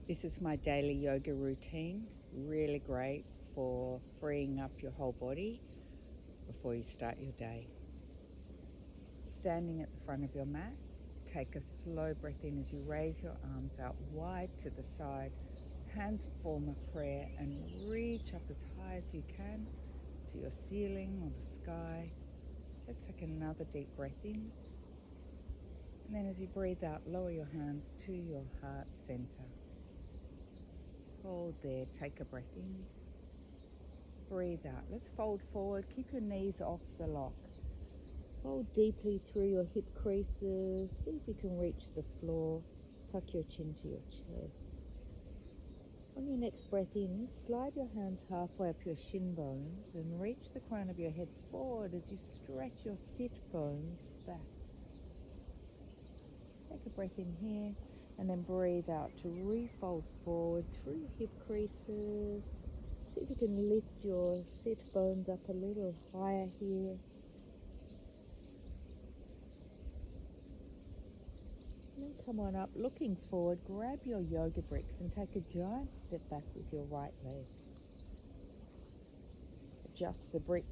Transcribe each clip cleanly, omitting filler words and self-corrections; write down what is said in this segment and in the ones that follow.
This is my daily yoga routine, really great for freeing up your whole body before you start your day. Standing at the front of your mat, take a slow breath in as you raise your arms out wide to the side, hands form a prayer, and reach up as high as you can to your ceiling or the sky. Let's take another deep breath in. And then as you breathe out, lower your hands to your heart center. Hold there, take a breath in. Breathe out. Let's fold forward. Keep your knees off the lock. Fold deeply through your hip creases. See if you can reach the floor. Tuck your chin to your chest. On your next breath in, slide your hands halfway up your shin bones and reach the crown of your head forward as you stretch your sit bones back. Take a breath in here and then breathe out to refold forward through your hip creases. See if you can lift your sit bones up a little higher here. And then come on up, looking forward, grab your yoga bricks and take a giant step back with your right leg. Adjust the bricks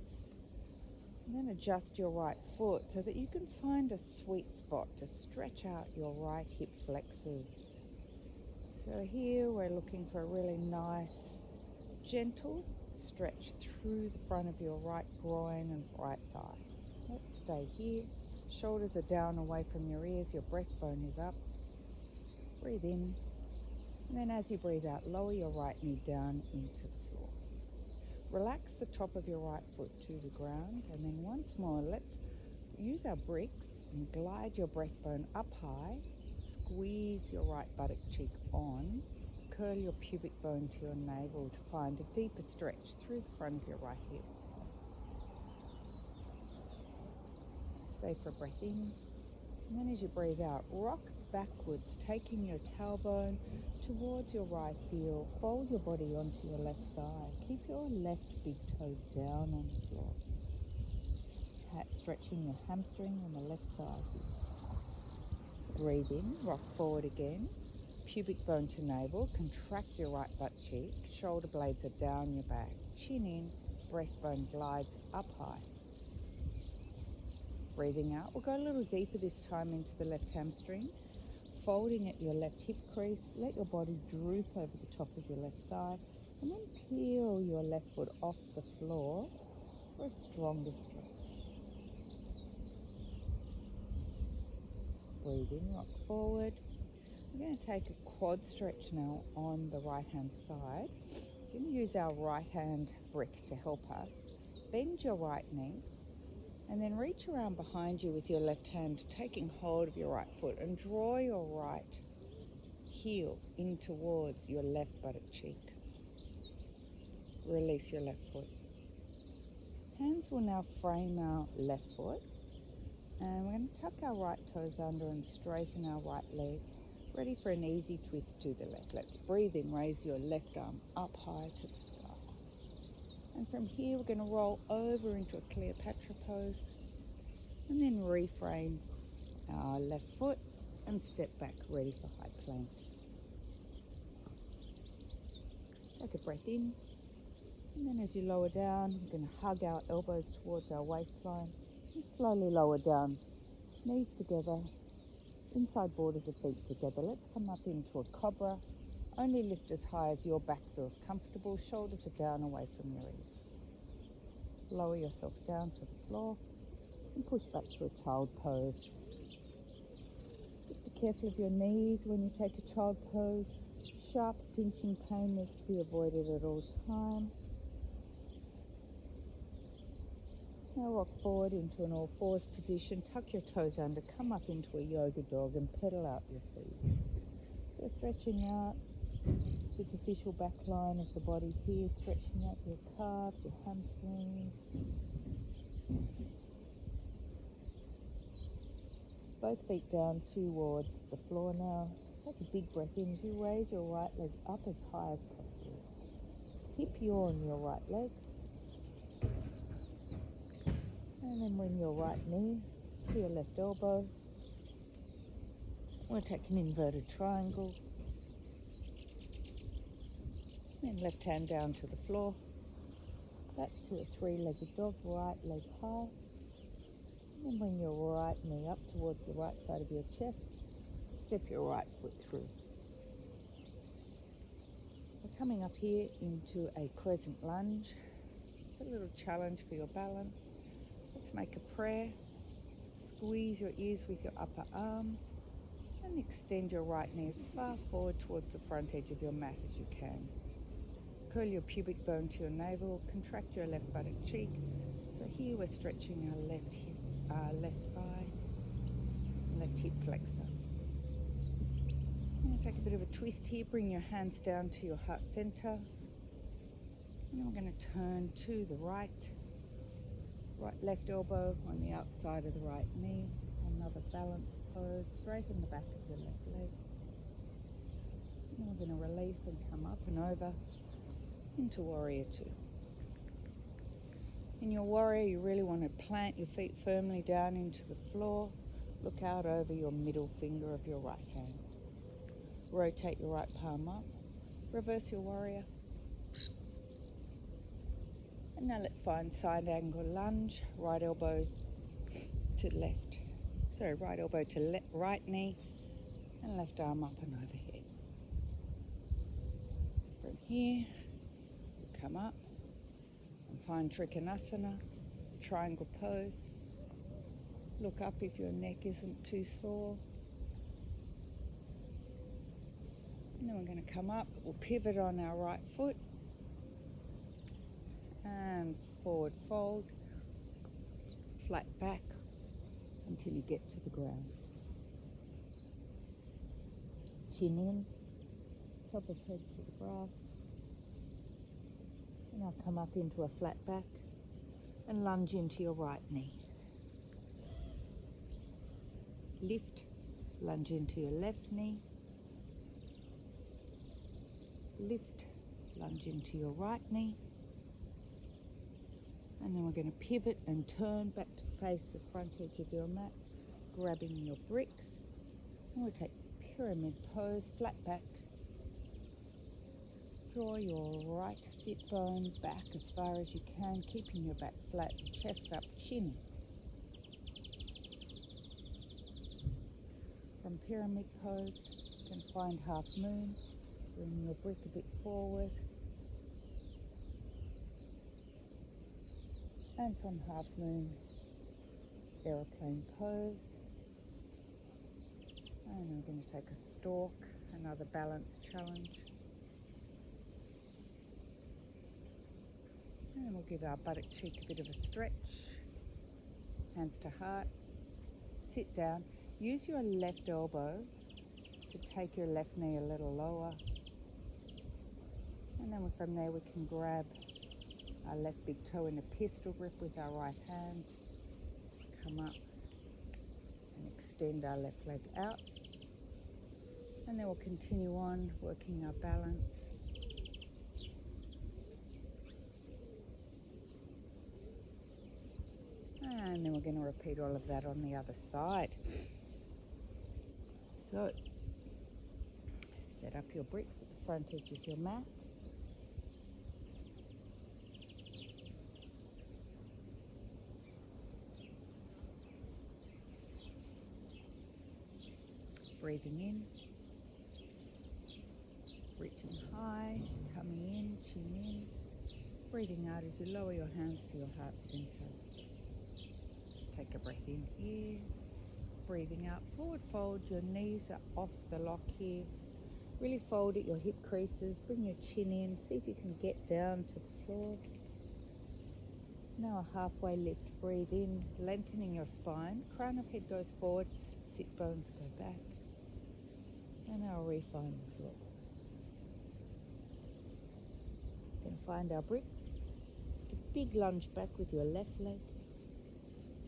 and then adjust your right foot so that you can find a sweet spot to stretch out your right hip flexors. So here we're looking for a really nice, gentle stretch through the front of your right groin and right thigh. Let's stay here. Shoulders are down away from your ears, your breastbone is up. Breathe in, and then as you breathe out, lower your right knee down into the floor. Relax the top of your right foot to the ground, and then once more, let's use our bricks and glide your breastbone up high. Squeeze your right buttock cheek on. Curl your pubic bone to your navel to find a deeper stretch through the front of your right hip. Stay for a breath in. And then as you breathe out, rock backwards, taking your tailbone towards your right heel. Fold your body onto your left thigh. Keep your left big toe down on the floor. Stretching your hamstring on the left side here. Breathe in, rock forward again. Pubic bone to navel, contract your right butt cheek. Shoulder blades are down your back. Chin in, breastbone glides up high. Breathing out, we'll go a little deeper this time into the left hamstring. Folding at your left hip crease, let your body droop over the top of your left thigh, and then peel your left foot off the floor for a stronger stretch. Breathe in, rock forward. We're going to take a quad stretch now on the right hand side. We're going to use our right hand brick to help us. Bend your right knee. And then reach around behind you with your left hand, taking hold of your right foot, and draw your right heel in towards your left buttock cheek. Release your left foot. Hands will now frame our left foot. And we're going to tuck our right toes under and straighten our right leg, ready for an easy twist to the left. Let's breathe in, raise your left arm up high to the sky. And from here, we're going to roll over into a Cleopatra pose and then reframe our left foot and step back, ready for high plank. Take a breath in, and then as you lower down, we're going to hug our elbows towards our waistline and slowly lower down, knees together, inside borders of feet together. Let's come up into a cobra. Only lift as high as your back feels comfortable. Shoulders are down away from your ears. Lower yourself down to the floor and push back to a child pose. Just be careful of your knees when you take a child pose. Sharp pinching pain needs to be avoided at all times. Now rock forward into an all fours position. Tuck your toes under, come up into a yoga dog and pedal out your feet. So stretching out superficial back line of the body here, stretching out your calves, your hamstrings. Both feet down towards the floor now. Take a big breath in as you raise your right leg up as high as possible. Hip yawn your right leg. And then bring your right knee to your left elbow. We'll take an inverted triangle. Then left hand down to the floor. Back to a three-legged dog, right leg high. And bring your right knee up towards the right side of your chest. Step your right foot through. We're coming up here into a crescent lunge. It's a little challenge for your balance. Let's make a prayer. Squeeze your ears with your upper arms and extend your right knee as far forward towards the front edge of your mat as you can. Curl your pubic bone to your navel, contract your left buttock cheek. So here we're stretching our left hip, left thigh, left hip flexor. I'm going to take a bit of a twist here, bring your hands down to your heart center. And we're going to turn to the right left elbow on the outside of the right knee. Another balanced pose, straighten the back of your left leg. And we're going to release and come up and over into Warrior Two. In your Warrior, you really want to plant your feet firmly down into the floor. Look out over your middle finger of your right hand. Rotate your right palm up. Reverse your Warrior. And now let's find side angle lunge. Right elbow to left. Sorry, right elbow to right knee. And left arm up and overhead. From here, come up and find Trikonasana, triangle pose. Look up if your neck isn't too sore. And then we're going to come up. We'll pivot on our right foot and forward fold, flat back until you get to the ground. Chin in, top of head to the grass. And I'll come up into a flat back and lunge into your right knee. Lift, lunge into your left knee. Lift, lunge into your right knee. And then we're going to pivot and turn back to face the front edge of your mat, grabbing your bricks. And we'll take pyramid pose, flat back. Draw your right sit bone back as far as you can, keeping your back flat, chest up, chin. From pyramid pose, you can find half moon. Bring your brick a bit forward. And from half moon, aeroplane pose. And I'm going to take a stalk, another balance challenge. And we'll give our buttock cheek a bit of a stretch. Hands to heart. Sit down. Use your left elbow to take your left knee a little lower. And then from there we can grab our left big toe in a pistol grip with our right hand. Come up and extend our left leg out. And then we'll continue on working our balance. And then we're going to repeat all of that on the other side. So, set up your bricks at the front edge of your mat. Breathing in, reaching high, tummy in, chin in. Breathing out as you lower your hands to your heart center. Take a breath in here. Breathing out, forward fold. Your knees are off the lock here. Really fold at your hip creases. Bring your chin in. See if you can get down to the floor. Now a halfway lift. Breathe in, lengthening your spine. Crown of head goes forward. Sit bones go back. And I'll refine the floor. Going to find our bricks. Take a big lunge back with your left leg.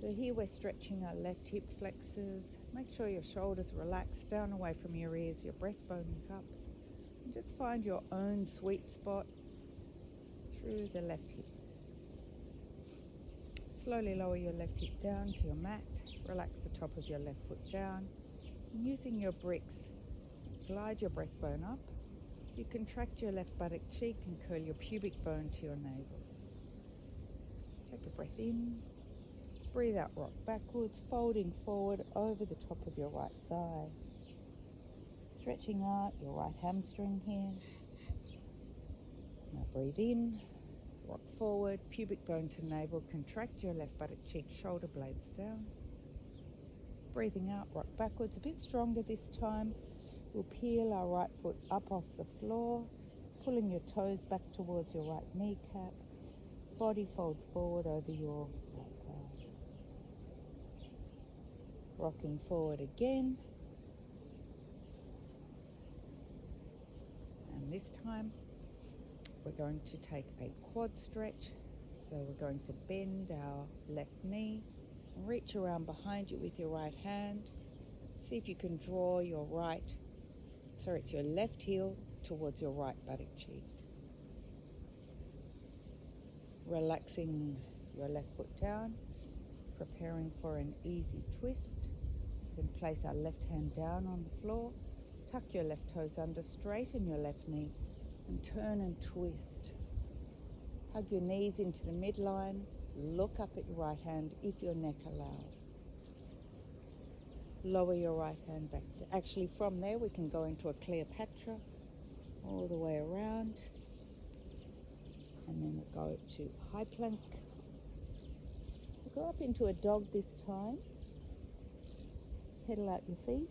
So here we're stretching our left hip flexors. Make sure your shoulders relax down away from your ears. Your breastbone is up. And just find your own sweet spot through the left hip. Slowly lower your left hip down to your mat. Relax the top of your left foot down. And using your bricks, glide your breastbone up So you contract your left buttock cheek and curl your pubic bone to your navel. Take a breath in. Breathe out, rock backwards, folding forward over the top of your right thigh. Stretching out your right hamstring here. Now breathe in, rock forward, pubic bone to navel, contract your left buttock cheek, shoulder blades down. Breathing out, rock backwards, a bit stronger this time. We'll peel our right foot up off the floor, pulling your toes back towards your right kneecap. Body folds forward over your right thigh. Rocking forward again. And this time, we're going to take a quad stretch. So we're going to bend our left knee, reach around behind you with your right hand. See if you can draw your left heel towards your right buttock cheek. Relaxing your left foot down, preparing for an easy twist. Then place our left hand down on the floor, tuck your left toes under, straighten your left knee, and turn and twist. Hug your knees into the midline, look up at your right hand if your neck allows. Lower your right hand back. Actually, from there we can go into a Cleopatra all the way around. And then we'll go to high plank. We'll go up into a dog this time. Pedal out your feet.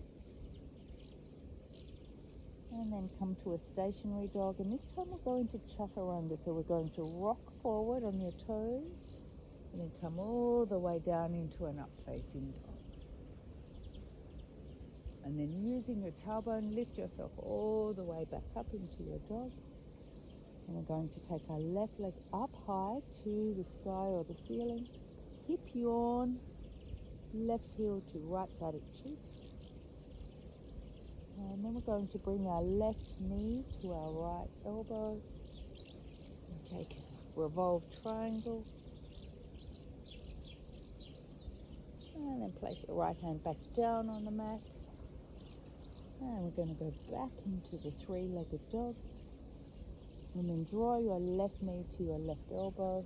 And then come to a stationary dog. And this time we're going to chaturanga. So we're going to rock forward on your toes. And then come all the way down into an up-facing dog. And then using your tailbone, lift yourself all the way back up into your dog. And we're going to take our left leg up high to the sky or the ceiling. Hip yawn, left heel to right buttock cheek. And then we're going to bring our left knee to our right elbow. And take a revolved triangle. And then place your right hand back down on the mat. And we're going to go back into the three-legged dog. And then draw your left knee to your left elbow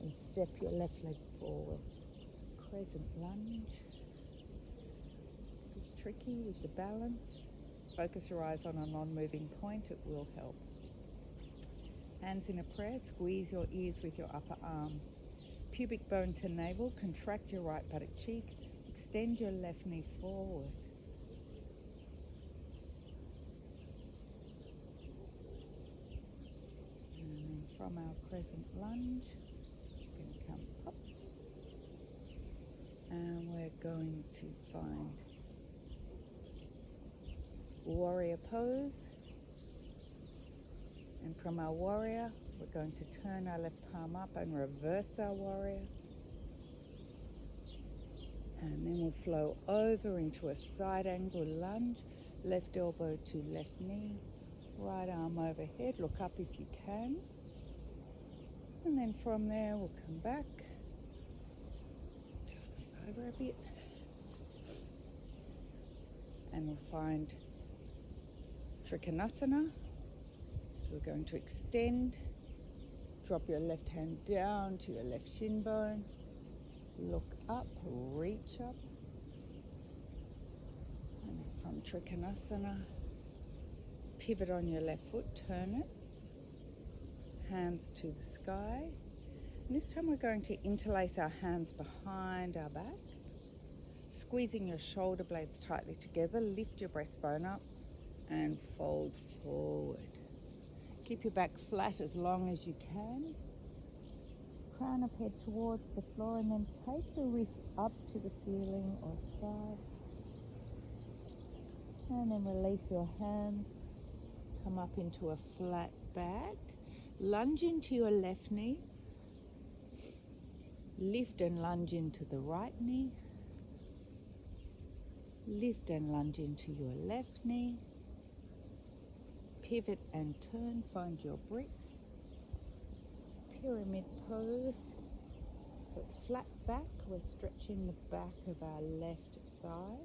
and step your left leg forward. Crescent lunge. A bit tricky with the balance. Focus your eyes on a non-moving point, it will help. Hands in a prayer, squeeze your ears with your upper arms. Pubic bone to navel, contract your right buttock cheek, extend your left knee forward. From our crescent lunge, we're going to come up and we're going to find warrior pose. And from our warrior, we're going to turn our left palm up and reverse our warrior. And then we'll flow over into a side angle lunge, left elbow to left knee, right arm overhead, look up if you can. And then from there, we'll come back, just flip over a bit, and we'll find Trikonasana. So we're going to extend, drop your left hand down to your left shin bone, look up, reach up, and then from Trikonasana, pivot on your left foot, turn it, hands to the sky. And this time we're going to interlace our hands behind our back, squeezing your shoulder blades tightly together, lift your breastbone up and fold forward. Keep your back flat as long as you can. Crown of head towards the floor and then take the wrists up to the ceiling or sky. And then release your hands, come up into a flat back. Lunge into your left knee, lift and lunge into the right knee, lift and lunge into your left knee, pivot and turn, find your bricks, pyramid pose. So it's flat back, we're stretching the back of our left thigh,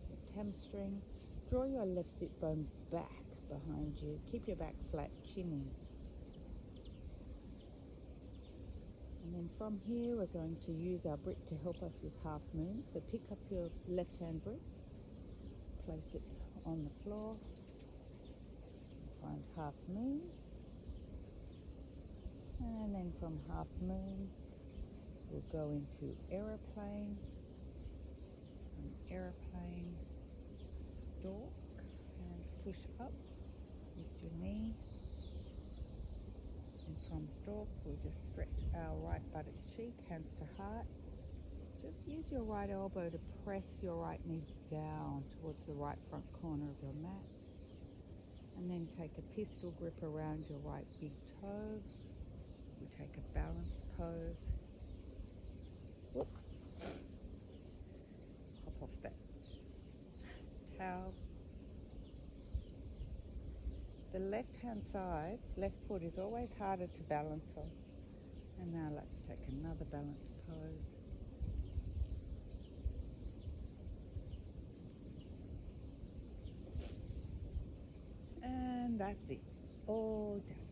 left hamstring, draw your left sit bone back, behind you. Keep your back flat, chin in. And then from here we're going to use our brick to help us with half moon. So pick up your left hand brick, place it on the floor, find half moon, and then from half moon we'll go into aeroplane, from aeroplane, stork, hands push up, lift your knee, and from stork we'll just stretch our right buttock cheek, hands to heart. Just use your right elbow to press your right knee down towards the right front corner of your mat, and then take a pistol grip around your right big toe. We take a balance pose. Whoop. Hop off that towel. The left hand side, left foot is always harder to balance on. And now let's take another balance pose. And that's it, all done.